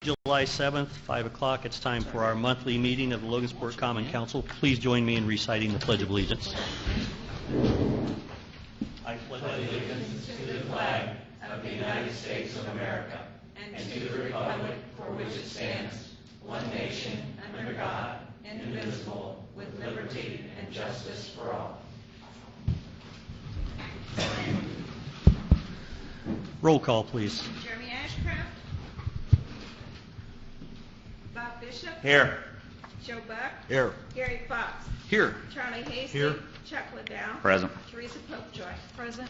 July 7th, 5 o'clock. It's time for our monthly meeting of the Logansport Common Council. Please join me in reciting the Pledge of Allegiance. I pledge allegiance to the flag of the United States of America and to the republic for which it stands, one nation, under God, indivisible, with liberty and justice for all. Roll call, please. Jeremy Ashcraft. Bob Bishop. Here. Joe Buck. Here. Gary Fox. Here. Charlie Hasty. Here. Chuck Liddell. Present. Teresa Popejoy. Present.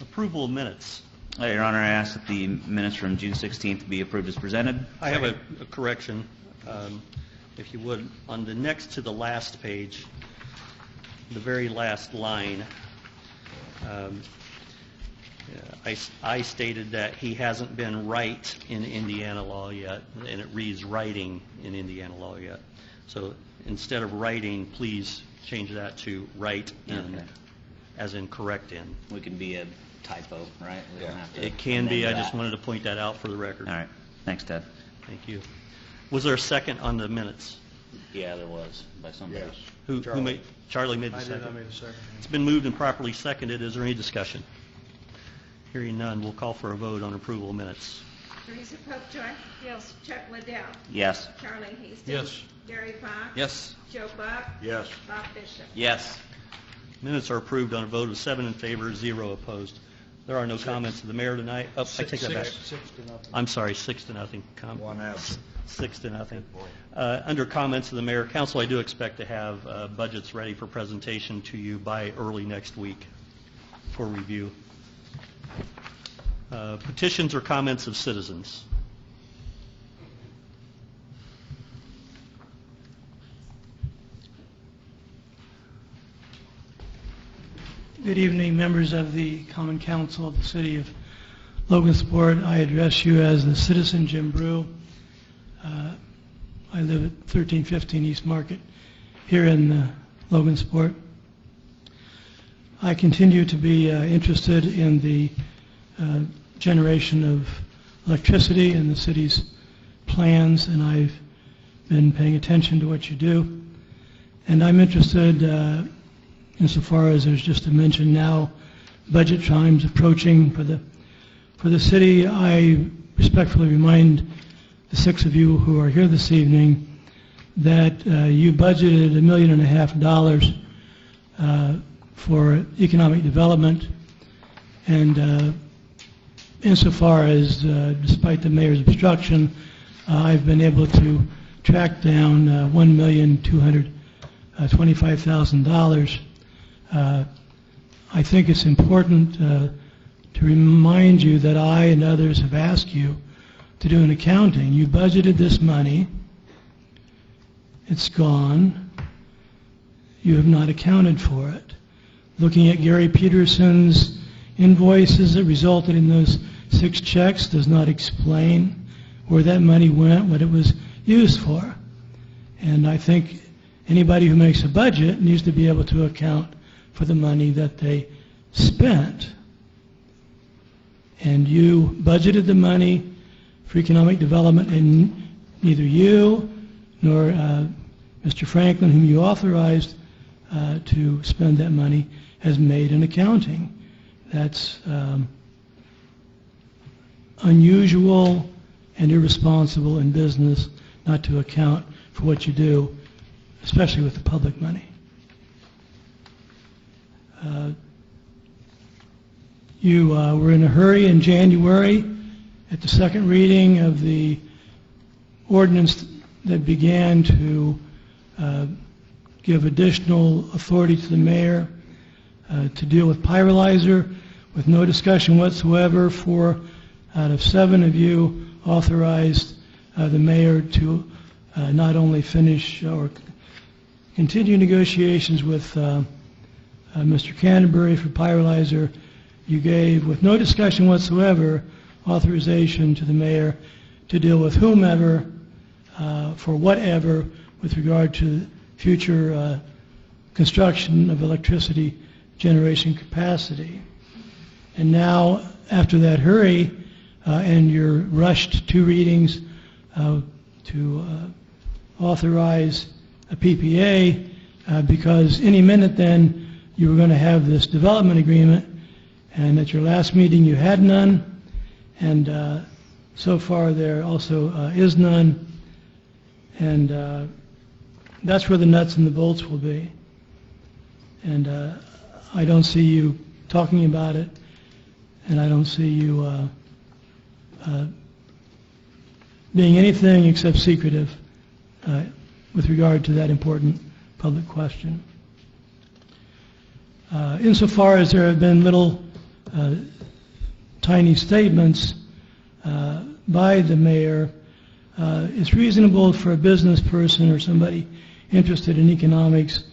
Approval of minutes. Your Honor, I ask that the minutes from June 16th be approved as presented. I have a correction, if you would. On the next to the last page, the very last line, I stated that he hasn't been right in Indiana law yet, and it reads writing in Indiana law yet. So instead of writing, please change that to write in, Okay. as in correct in. We can be a typo, right? We don't have to It can be. I amend just that. wanted to point that out for the record. All right. Thanks, Ted. Thank you. Was there a second on the minutes? Yeah, there was by somebody. Yes. Who Charlie. made? Charlie made the I second. did. I made the second. It's been moved and properly seconded. Is there any discussion? Hearing none, we'll call for a vote on approval of minutes. Teresa Popejoy. Yes. Chuck Liddell. Yes. Charlie Hasty. Yes. Gary Fox. Yes. Joe Buck. Yes. Bob Bishop. Yes. Minutes are approved on a vote of 7 in favor, 0 opposed. There are no comments of the mayor tonight. Oh, I take that back. 6-0. I'm sorry, 6-0. One absent. 6-0. Under comments of the mayor, council, I do expect to have budgets ready for presentation to you by early next week for review. Petitions or comments of citizens. Good evening, members of the Common Council of the City of Logansport. I address you as the citizen Jim Brew. I live at 1315 East Market here in Logansport. I continue to be interested in the generation of electricity in the city's plans, and I've been paying attention to what you do. And I'm interested insofar as there's just a mention now, budget times approaching for the city. I respectfully remind the 6 of you who are here this evening that you budgeted $1.5 million for economic development, and insofar as, despite the mayor's obstruction, I've been able to track down $1,225,000. I think it's important to remind you that I and others have asked you to do an accounting. You budgeted this money. It's gone. You have not accounted for it. Looking at Gary Peterson's invoices that resulted in those 6 checks does not explain where that money went, what it was used for. And I think anybody who makes a budget needs to be able to account for the money that they spent. And you budgeted the money for economic development, and neither you nor Mr. Franklin, whom you authorized to spend that money, has made an accounting. That's unusual and irresponsible in business not to account for what you do, especially with the public money. You were in a hurry in January at the second reading of the ordinance that began to give additional authority to the mayor to deal with pyrolyzer, with no discussion whatsoever. 4 out of 7 of you authorized the mayor to not only finish or continue negotiations with Mr. Canterbury for pyrolyzer. You gave, with no discussion whatsoever, authorization to the mayor to deal with whomever for whatever with regard to future construction of electricity generation capacity. And now, after that hurry and your rushed 2 readings to authorize a PPA, because any minute then you were going to have this development agreement, and at your last meeting you had none, and so far there also is none, and that's where the nuts and the bolts will be. And I don't see you talking about it, and I don't see you being anything except secretive with regard to that important public question. Insofar as there have been little tiny statements by the mayor, it's reasonable for a business person or somebody interested in economics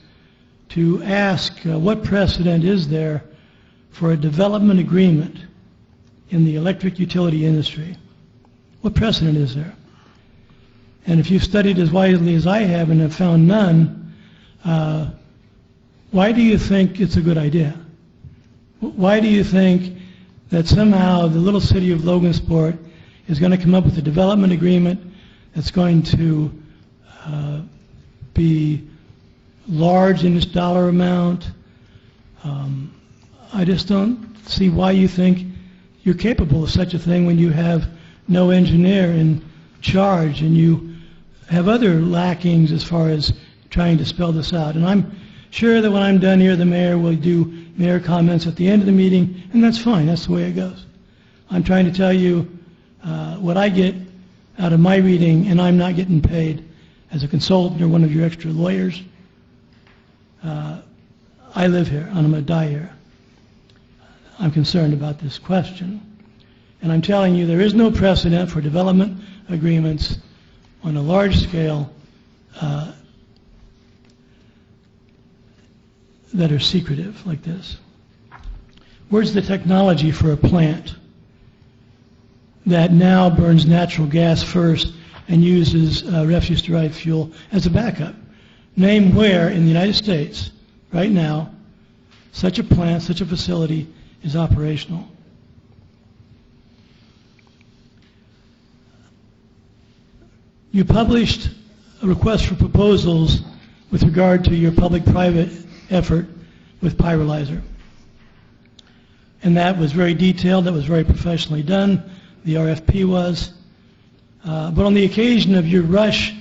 to ask what precedent is there for a development agreement in the electric utility industry. What precedent is there? And if you've studied as widely as I have and have found none, why do you think it's a good idea? Why do you think that somehow the little city of Logansport is going to come up with a development agreement that's going to be large in its dollar amount? I just don't see why you think you're capable of such a thing when you have no engineer in charge and you have other lackings as far as trying to spell this out. And I'm sure that when I'm done here, the mayor will do mayor comments at the end of the meeting, and that's fine. That's the way it goes. I'm trying to tell you what I get out of my reading, and I'm not getting paid as a consultant or one of your extra lawyers. I live here, and I'm going to die here. I'm concerned about this question. And I'm telling you, there is no precedent for development agreements on a large scale that are secretive like this. Where's the technology for a plant that now burns natural gas first and uses refuse-derived fuel as a backup? Name where in the United States, right now, such a plant, such a facility is operational. You published a request for proposals with regard to your public-private effort with Pyrolyzer. And that was very detailed, that was very professionally done, the RFP was. But on the occasion of your rush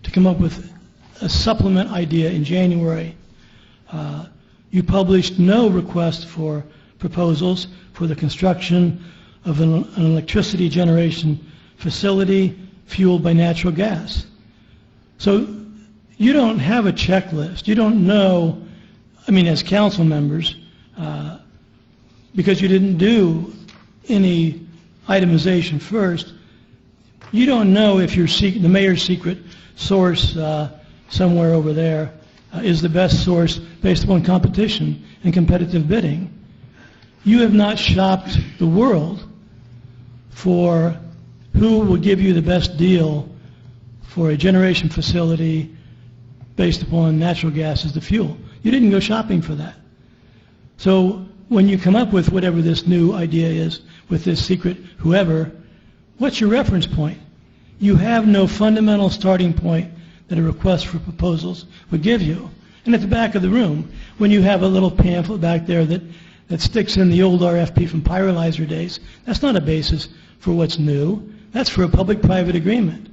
to come up with a supplement idea in January, you published no request for proposals for the construction of an electricity generation facility fueled by natural gas. So you don't have a checklist. You don't know, I mean, as council members, because you didn't do any itemization first, you don't know if the mayor's secret source somewhere over there is the best source based upon competition and competitive bidding. You have not shopped the world for who will give you the best deal for a generation facility based upon natural gas as the fuel. You didn't go shopping for that. So when you come up with whatever this new idea is, with this secret whoever, what's your reference point? You have no fundamental starting point that a request for proposals would give you. And at the back of the room, when you have a little pamphlet back there that sticks in the old RFP from Pyrolyzer days, that's not a basis for what's new. That's for a public-private agreement.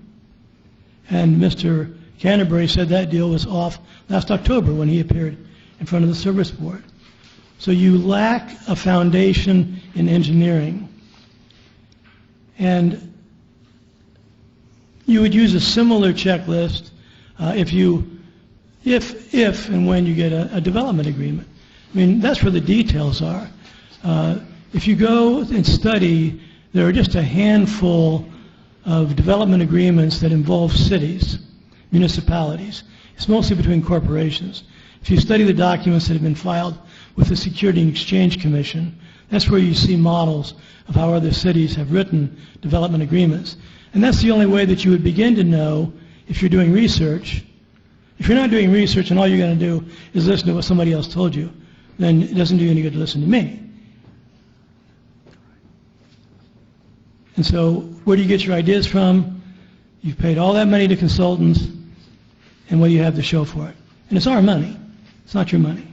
And Mr. Canterbury said that deal was off last October when he appeared in front of the Service Board. So you lack a foundation in engineering. And you would use a similar checklist if and when you get a development agreement. I mean, that's where the details are. If you go and study, there are just a handful of development agreements that involve cities, municipalities. It's mostly between corporations. If you study the documents that have been filed with the Security and Exchange Commission, that's where you see models of how other cities have written development agreements. And that's the only way that you would begin to know if you're doing research. If you're not doing research and all you're going to do is listen to what somebody else told you, then it doesn't do you any good to listen to me. And so where do you get your ideas from? You've paid all that money to consultants, and what do you have to show for it? And it's our money. It's not your money,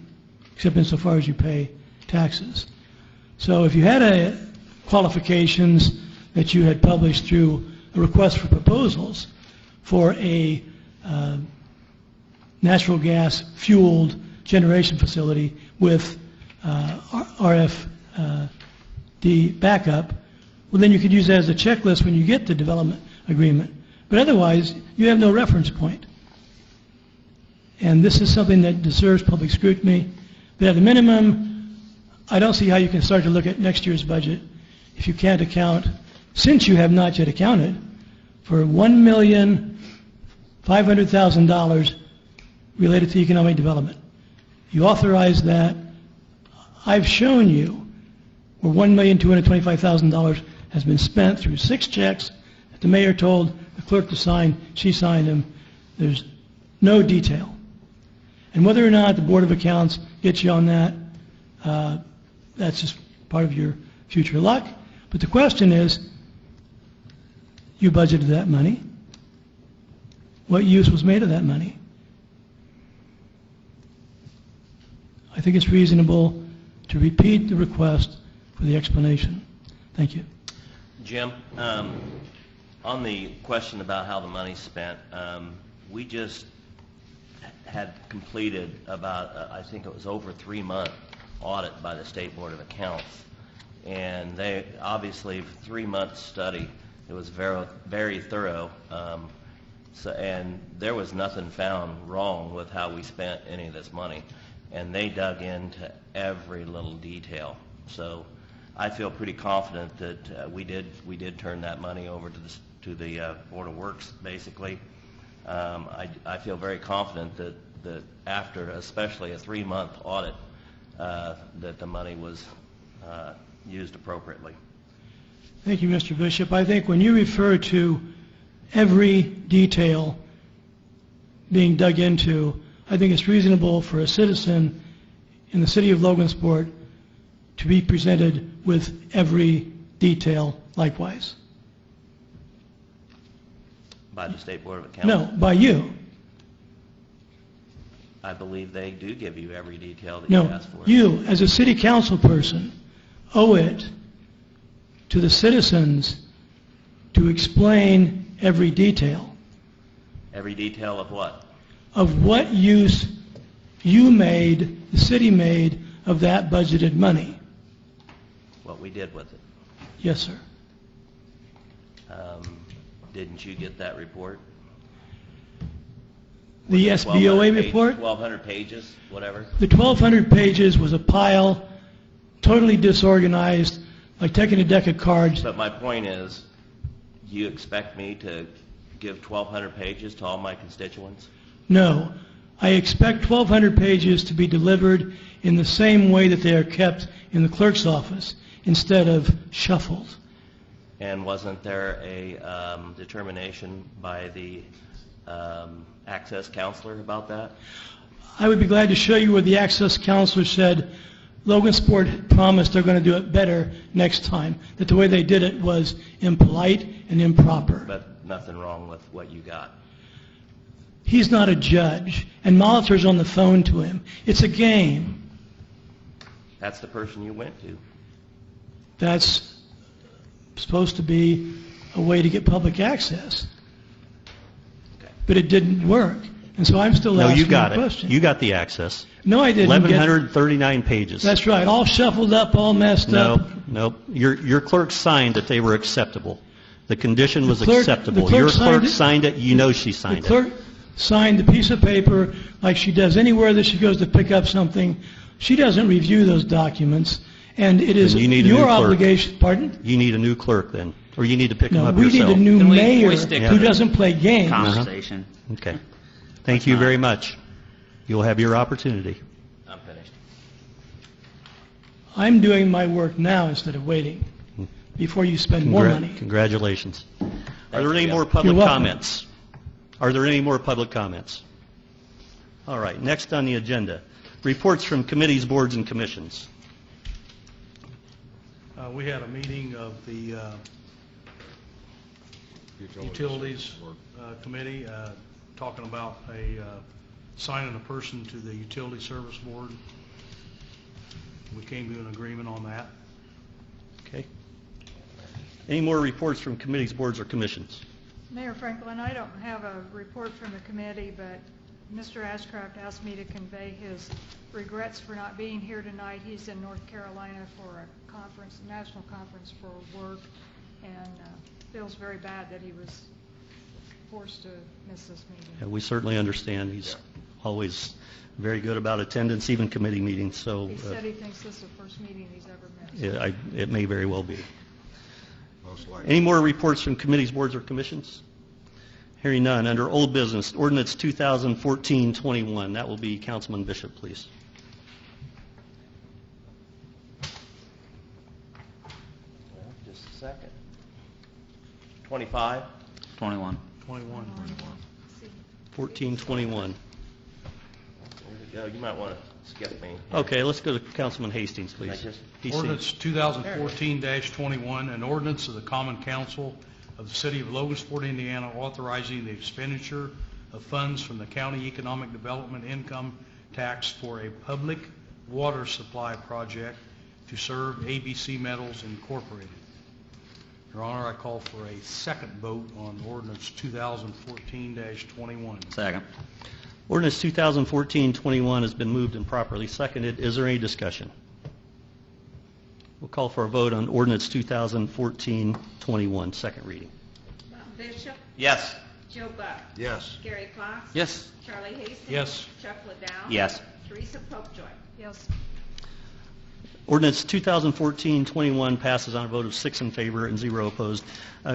except insofar as you pay taxes. So if you had qualifications that you had published through a request for proposals for a natural gas fueled generation facility with RFD backup, well, then you could use that as a checklist when you get the development agreement. But otherwise, you have no reference point. And this is something that deserves public scrutiny. But at a minimum, I don't see how you can start to look at next year's budget if you can't account, since you have not yet accounted, for $1,500,000 related to economic development. You authorized that. I've shown you where $1,225,000 has been spent through 6 checks that the mayor told the clerk to sign. She signed them. There's no detail. And whether or not the Board of Accounts gets you on that, that's just part of your future luck. But the question is, you budgeted that money. What use was made of that money? I think it's reasonable to repeat the request for the explanation. Thank you. Jim, on the question about how the money's spent, we just had completed about, I think it was over a 3-month audit by the State Board of Accounts. And they, obviously, 3-month study, it was very, very thorough. And there was nothing found wrong with how we spent any of this money. And they dug into every little detail. So I feel pretty confident that we did turn that money over to the Board of Works, basically. I feel very confident that after, especially a 3-month audit, that the money was used appropriately. Thank you, Mr. Bishop. I think when you refer to every detail being dug into, I think it's reasonable for a citizen in the city of Logansport to be presented with every detail likewise. By the State Board of Accounts? No, by you. I believe they do give you every detail that you No, ask for. you, as a city council person, owe it to the citizens to explain every detail. Every detail of what? Of what use you made, the city made, of that budgeted money. What we did with it. Yes, sir. Didn't you get that report? The SBOA report? 1,200 pages, whatever? The 1,200 pages was a pile, totally disorganized, like taking a deck of cards. But my point is, you expect me to give 1,200 pages to all my constituents? No. I expect 1,200 pages to be delivered in the same way that they are kept in the clerk's office, instead of shuffled. And wasn't there a determination by the access counselor about that? I would be glad to show you where the access counselor said Logansport promised they're going to do it better next time, that the way they did it was impolite and improper. But nothing wrong with what you got. He's not a judge, and Molitor's on the phone to him. It's a game. That's the person you went to. That's supposed to be a way to get public access. Okay. But it didn't work. And so I'm still No, asking you got the it. question. You got the access. No, I didn't. 1,139 pages. That's right. All shuffled up, all messed up. Nope. Your clerk signed that they were acceptable. The condition was The clerk acceptable. Your signed clerk it. signed it. You know she The signed it. clerk signed the piece of paper like she does anywhere that she goes to pick up something. She doesn't review those documents, and it is Then you need a new your clerk. obligation. Pardon? You need a new clerk then, or you need to pick them No, up we yourself. need a new Can we mayor stick who with it? doesn't play games. Conversation. Okay. Thank you very much. You'll have your opportunity. I'm finished. I'm doing my work now instead of waiting before you spend more money. Congratulations. Are there any Jim. more public You're welcome. comments? Are there any more public comments? All right, next on the agenda, reports from committees, boards, and commissions. We had a meeting of the Utilities Committee, talking about signing a person to the Utility Service Board. We came to an agreement on that. Okay. Any more reports from committees, boards, or commissions? Mayor Franklin, I don't have a report from the committee, but Mr. Ashcraft asked me to convey his regrets for not being here tonight. He's in North Carolina for a conference, a national conference for work, and feels very bad that he was forced to miss this meeting. Yeah, we certainly understand. He's always very good about attendance, even committee meetings. So He said he thinks this is the first meeting he's ever missed. it may very well be. Most likely. Any more reports from committees, boards, or commissions? Hearing none. Under old business, ordinance 2014-21. That will be Councilman Bishop, please. Well, just a second. 25? 21. 21. 1421. There we go. You might want to skip me. Okay, let's go to Councilman Hastings, please. I just- Ordinance 2014-21, an ordinance of the Common Council of the City of Logansport, Indiana, authorizing the expenditure of funds from the county economic development income tax for a public water supply project to serve ABC Metals Incorporated. Your Honor, I call for a second vote on ordinance 2014-21. Second. Ordinance 2014-21 has been moved and properly seconded. Is there any discussion? We'll call for a vote on ordinance 2014-21, second reading. Tom Bishop, Yes. Joe Buck, Yes. Gary Fox. Yes. Charlie Hastings. Yes. Chuck Liddell. Yes. Teresa Popejoy. Yes. Ordinance 2014-21 passes on a vote of 6 in favor and 0 opposed.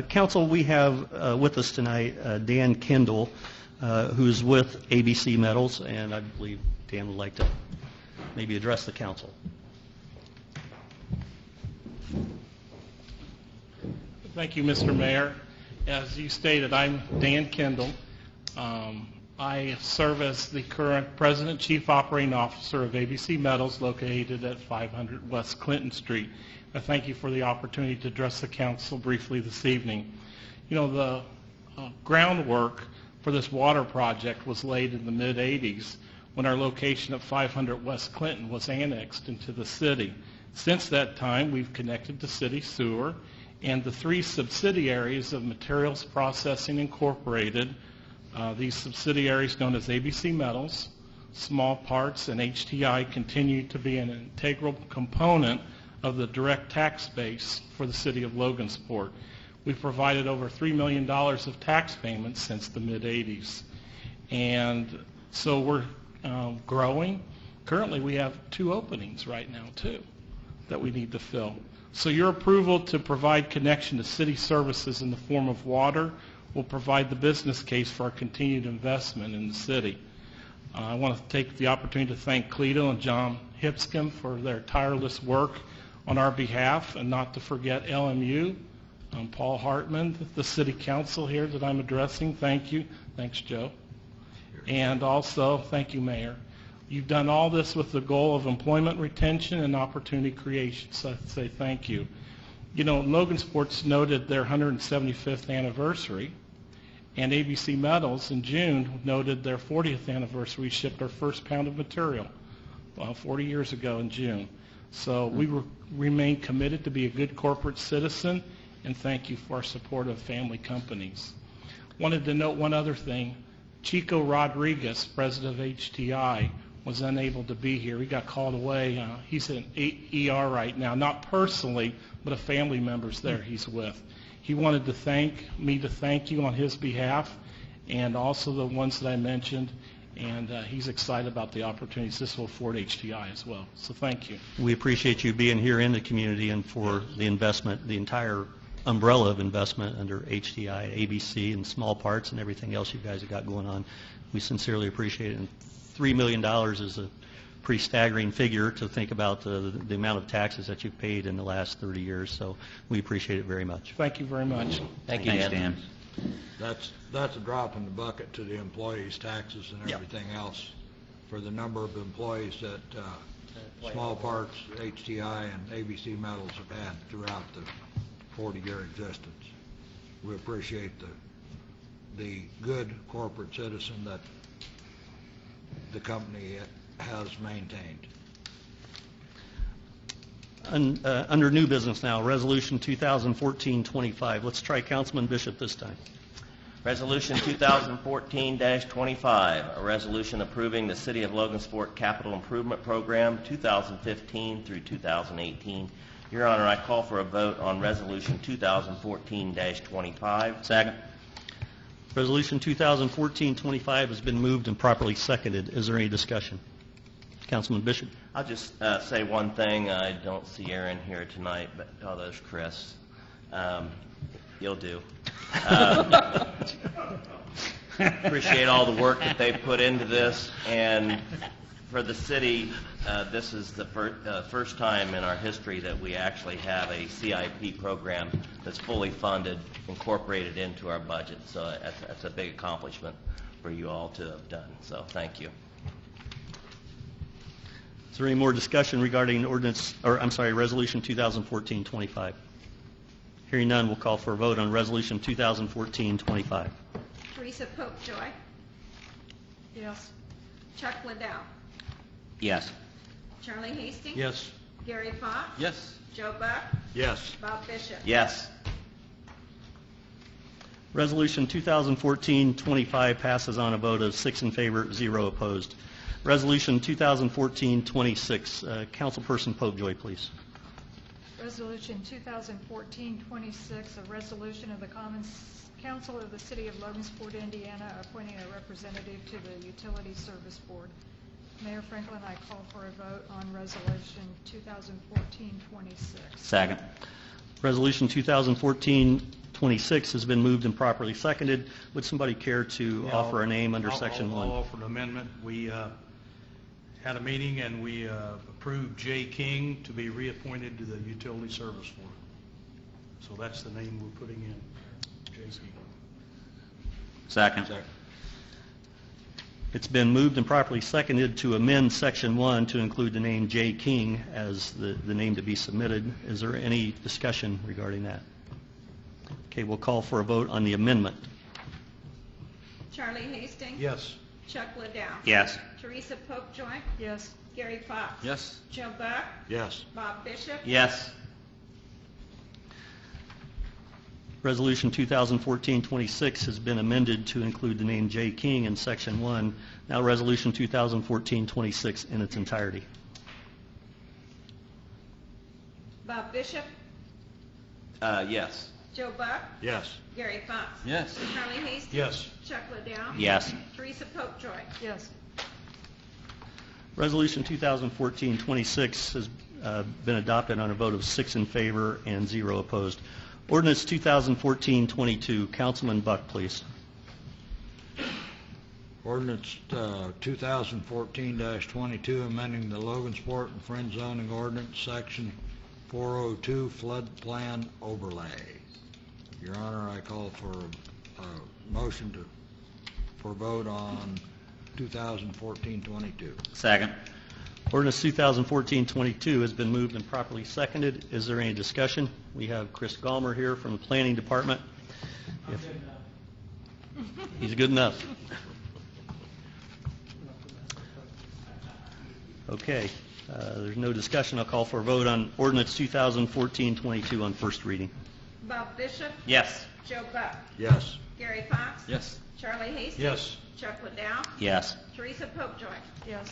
Council, we have with us tonight Dan Kendall, who's with ABC Metals, and I believe Dan would like to maybe address the council. Thank you, Mr. Mayor. As you stated, I'm Dan Kendall. I serve as the current President Chief Operating Officer of ABC Metals, located at 500 West Clinton Street. I thank you for the opportunity to address the council briefly this evening. You know, the groundwork for this water project was laid in the mid-'80s when our location at 500 West Clinton was annexed into the city. Since that time, we've connected to city sewer, and the 3 subsidiaries of Materials Processing Incorporated, these subsidiaries known as ABC Metals, Small Parts, and HTI continue to be an integral component of the direct tax base for the city of Logansport. We've provided over $3 million of tax payments since the mid-'80s. And so we're growing. Currently, we have 2 openings right now, too, that we need to fill. So your approval to provide connection to city services in the form of water will provide the business case for our continued investment in the city. I want to take the opportunity to thank Cleto and John Hipscomb for their tireless work on our behalf, and not to forget LMU, Paul Hartman, the city council here that I'm addressing. Thank you. Thanks, Joe. And also, thank you, Mayor. You've done all this with the goal of employment retention and opportunity creation, so I say thank you. You know, Logansport's noted their 175th anniversary, and ABC Metals in June noted their 40th anniversary. We shipped our first pound of material 40 years ago in June. So we remain committed to be a good corporate citizen, and thank you for our support of family companies. Wanted to note one other thing. Chico Rodriguez, president of HTI, was unable to be here. He got called away. He's in ER right now, not personally, but a family member's there he's with. He wanted to thank you on his behalf, and also the ones that I mentioned, and he's excited about the opportunities this will afford HTI as well. So thank you. We appreciate you being here in the community and for the investment, the entire umbrella of investment under HTI, ABC, and Small Parts and everything else you guys have got going on. We sincerely appreciate it. And $3 million is a pretty staggering figure to think about the amount of taxes that you've paid in the last 30 years. So we appreciate it very much. Thank you very much. Thank you, Thanks, Dan. Dan. That's a drop in the bucket to the employees' taxes and everything else for the number of employees that Small Parts, HTI, and ABC Metals have had throughout the 40-year existence. we appreciate the good corporate citizen that the company has maintained. Under new business now, Resolution 2014-25. Let's try Councilman Bishop this time. Resolution 2014-25, a resolution approving the City of Logansport Capital Improvement Program 2015 through 2018. Your Honor, I call for a vote on Resolution 2014-25. Second. Resolution 2014-25 has been moved and properly seconded. Is there any discussion? Councilman Bishop. I'll just say one thing. I don't see Aaron here tonight, but oh, there's Chris. You'll do. Appreciate all the work that they've put into this, and for the city, this is the first time in our history that we actually have a CIP program that's fully funded, incorporated into our budget. So that's a big accomplishment for you all to have done. So thank you. Is there any more discussion regarding Resolution 2014-25? Hearing none, we'll call for a vote on Resolution 2014-25. Teresa Popejoy. Yes. Chuck Liddell. Yes. Charlie Hastings. Yes. Gary Fox. Yes. Joe Buck. Yes. Bob Bishop. Yes. Resolution 2014-25 passes on a vote of 6 in favor, 0 opposed. Resolution 2014-26. Councilperson Popejoy, please. Resolution 2014-26, a resolution of the Common Council of the City of Logansport, Indiana, appointing a representative to the Utility Service Board. Mayor Franklin, I call for a vote on Resolution 2014-26. Second. Resolution 2014-26 has been moved and properly seconded. Would somebody care to offer a name under Section 1? I'll offer an amendment. We had a meeting and we approved Jay King to be reappointed to the Utility Service Board. So that's the name we're putting in, Jay King. Second. It's been moved and properly seconded to amend Section 1 to include the name Jay King as the name to be submitted. Is there any discussion regarding that? Okay, we'll call for a vote on the amendment. Charlie Hastings. Yes. Chuck Liddell. Yes. Teresa Popejoy. Yes. Gary Fox. Yes. Joe Buck. Yes. Bob Bishop. Yes. Resolution 2014-26 has been amended to include the name Jay King in Section 1. Now Resolution 2014-26 in its entirety. Bob Bishop. Yes. Joe Buck. Yes. Gary Fox. Yes. Charlie Hastings. Yes. Chuck Liddell. Yes. Teresa Popejoy. Yes. Resolution 2014-26 has been adopted on a vote of 6 in favor and 0 opposed. Ordinance 2014-22. Councilman Buck, please. Ordinance 2014-22, amending the Logansport and Friend Zoning Ordinance, Section 402, Flood Plan Overlay. Your Honor, I call for a motion for vote on 2014-22. Second. Ordinance 2014-22 has been moved and properly seconded. Is there any discussion? We have Chris Gallmer here from the Planning Department. He's good enough. Okay. There's no discussion. I'll call for a vote on Ordinance 2014-22 on first reading. Bob Bishop. Yes. Joe Buck. Yes. Gary Fox. Yes. Charlie Hastings. Yes. Chuck Liddell. Yes. Teresa Popejoy. Yes.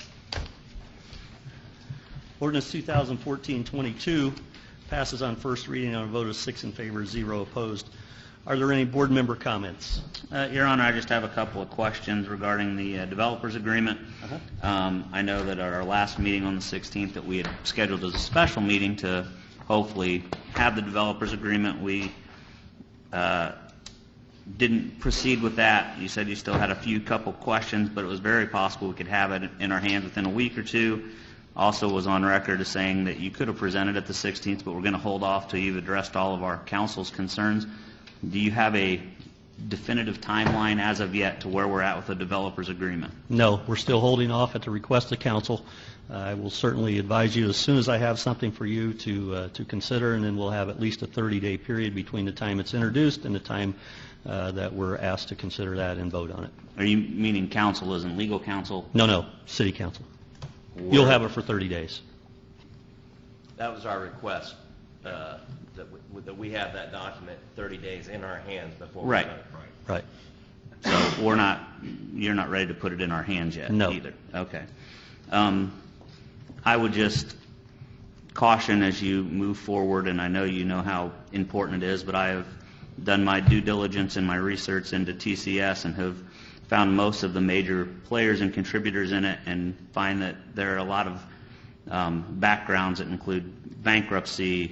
Ordinance 2014-22 passes on first reading on a vote of 6 in favor, 0 opposed. Are there any board member comments? Your Honor, I just have a couple of questions regarding the developers agreement. I know that at our last meeting on the 16th that we had scheduled as a special meeting to hopefully have the developers agreement. We didn't proceed with that. You said you still had a couple questions, but it was very possible we could have it in our hands within a week or two. Also was on record as saying that you could have presented at the 16th, but we're going to hold off till you've addressed all of our council's concerns. Do you have a definitive timeline as of yet to where we're at with the developers agreement? No, we're still holding off at the request of council. I will certainly advise you as soon as I have something for you to consider, and then we'll have at least a 30-day period between the time it's introduced and the time that we're asked to consider that and vote on it. Are you meaning council as in legal counsel? No, city council. You'll have it for 30 days. That was our request, that we have that document 30 days in our hands before we Right. vote. Right. So you're not ready to put it in our hands yet? No. Either? Okay. I would just caution as you move forward, and I know you know how important it is, but I have done my due diligence and my research into TCS and have found most of the major players and contributors in it, and find that there are a lot of backgrounds that include bankruptcy,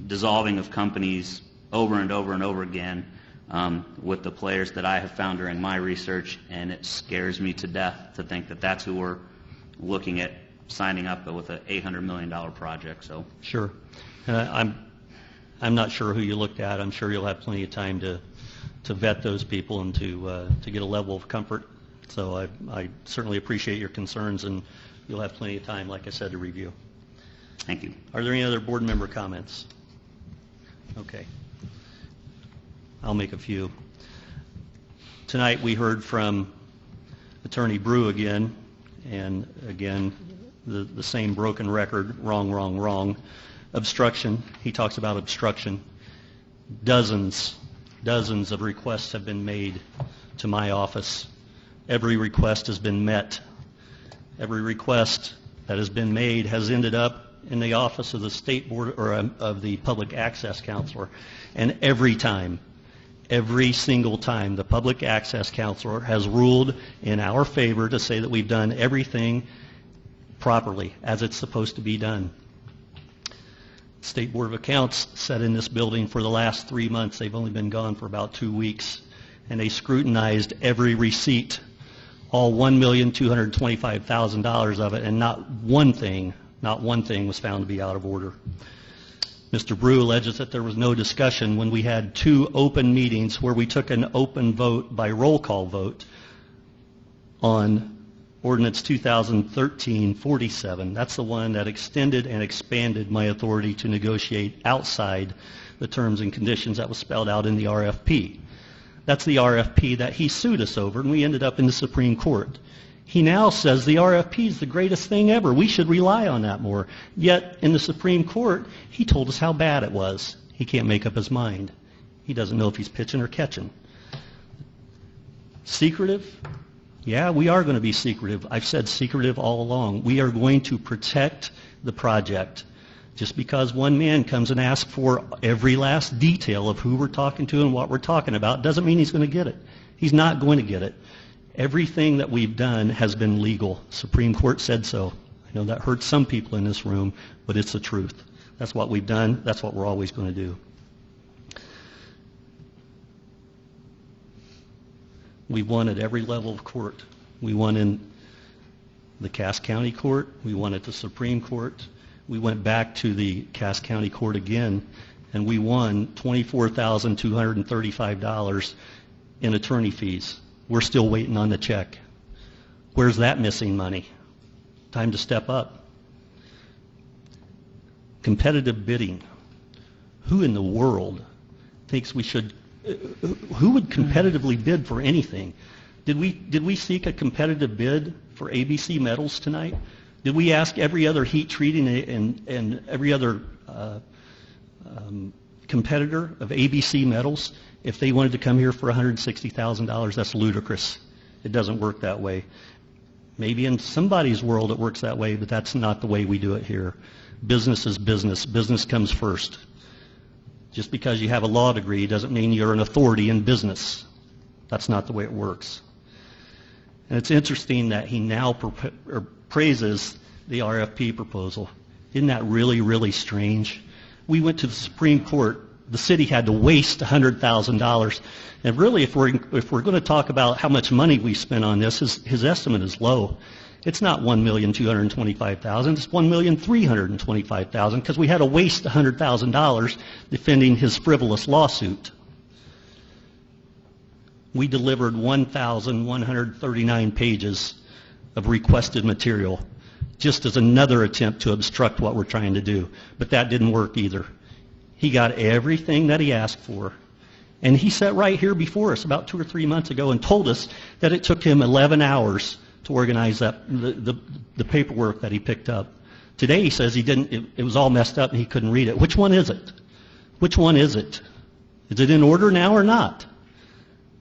dissolving of companies over and over and over again with the players that I have found during my research, and it scares me to death to think that that's who we're looking at signing up with an $800 million project. So Sure. I'm not sure who you looked at. I'm sure you'll have plenty of time to vet those people and to get a level of comfort. So I certainly appreciate your concerns, and you'll have plenty of time, like I said, to review. thank you. Are there any other board member comments? Okay. I'll make a few. Tonight we heard from Attorney Brew again, and again, the same broken record, wrong. Obstruction, he talks about obstruction. Dozens of requests have been made to my office. Every request has been met. Every request that has been made has ended up in the office of the state board or of the public access counselor. And every single time, the public access counselor has ruled in our favor to say that we've done everything properly as it's supposed to be done. State Board of Accounts sat in this building for the last 3 months. They've only been gone for about 2 weeks, and they scrutinized every receipt, all $1,225,000 of it, and not one thing was found to be out of order. Mr. Brew alleges that there was no discussion when we had 2 open meetings where we took an open vote by roll call vote on Ordinance 2013-47. That's the one that extended and expanded my authority to negotiate outside the terms and conditions that was spelled out in the RFP. That's the RFP that he sued us over, and we ended up in the Supreme Court. He now says the RFP is the greatest thing ever. We should rely on that more. Yet, in the Supreme Court, he told us how bad it was. He can't make up his mind. He doesn't know if he's pitching or catching. Secretive? Yeah, we are going to be secretive. I've said secretive all along. We are going to protect the project. Just because one man comes and asks for every last detail of who we're talking to and what we're talking about doesn't mean he's going to get it. He's not going to get it. Everything that we've done has been legal. Supreme Court said so. I know that hurts some people in this room, but it's the truth. That's what we've done. That's what we're always going to do. We won at every level of court. We won in the Cass County Court. We won at the Supreme Court. We went back to the Cass County Court again, and we won $24,235 in attorney fees. We're still waiting on the check. Where's that missing money? Time to step up. Competitive bidding. Who in the world thinks we should... Who would competitively bid for anything? Did we seek a competitive bid for ABC Metals tonight? Did we ask every other heat treating and every other competitor of ABC Metals if they wanted to come here for $160,000? That's ludicrous. It doesn't work that way. Maybe in somebody's world it works that way, but that's not the way we do it here. Business is business. Business comes first. Just because you have a law degree doesn't mean you're an authority in business. That's not the way it works. And it's interesting that he now praises the RFP proposal. Isn't that really, really strange? We went to the Supreme Court. The city had to waste $100,000. And really, if we're going to talk about how much money we spent on this, his estimate is low. It's not $1,225,000. It's $1,325,000 because we had to waste $100,000 defending his frivolous lawsuit. We delivered 1,139 pages of requested material, just as another attempt to obstruct what we're trying to do. But that didn't work either. He got everything that he asked for. And he sat right here before us about 2 or 3 months ago and told us that it took him 11 hours to organize that, the paperwork that he picked up. Today he says he didn't, it was all messed up and he couldn't read it. Which one is it? Which one is it? Is it in order now or not?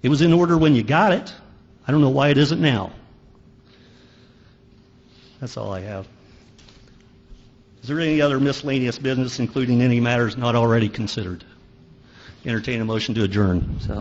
It was in order when you got it. I don't know why it isn't now. That's all I have. Is there any other miscellaneous business, including any matters not already considered? Entertain a motion to adjourn. So.